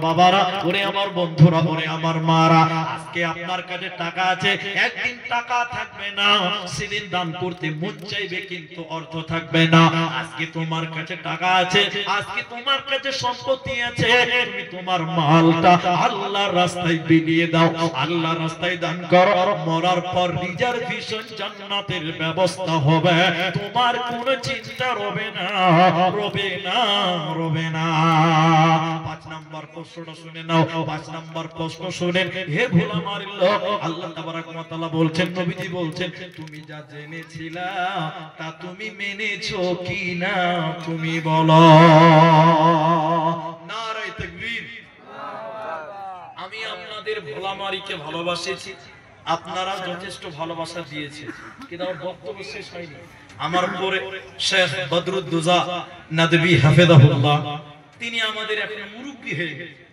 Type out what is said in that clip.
বাবারা, ওরে আমার বন্ধুরা, ওরে আমার মারা, আজকে আপনার কাছে টাকা আছে, একদিন টাকা থাকবে না, সেদিন দান করতে মন চাইবে কিন্তু অর্থ থাকবে না। আজকে তোমার কাছে টাকা আছে, আজকে তোমার কাছে সম্পত্তি আছে, তুমি তোমার মালটা আল্লাহর রাস্তায় বিলিয়ে দাও, আল্লাহর রাস্তায় দান করো, মরার পর রিজার্ভেশন জান্নাতের ব্যবস্থা হবে, তোমার কোনো চিন্তা রবে না, রবে না, রবে না। 5 নাম্বার প্রশ্নটা শুনে নাও, 5 নাম্বার প্রশ্ন শুনেন। হে ভোলা মারিল, আল্লাহ তাবারক ওয়া তাআলা বলছেন, নবীজি বলছেন, তুমি যা জেনেছিলা তা তুমি মেনেছো কি না তুমি বলো। নারায়ে তাকবীর। আমি আপনাদের ভোলামারিকে ভালোবাসেছি, আপনারা যথেষ্ট ভালোবাসা দিয়েছেন, কিন্তু আমার বক্তব্য শেষ হয়নি। আমার উপরে শেখ বদরুদ্দোজা নদভী হাফেজাহুল্লাহ, তিনি আমাদের একটা মুরব্বি হয়ে গেছেন।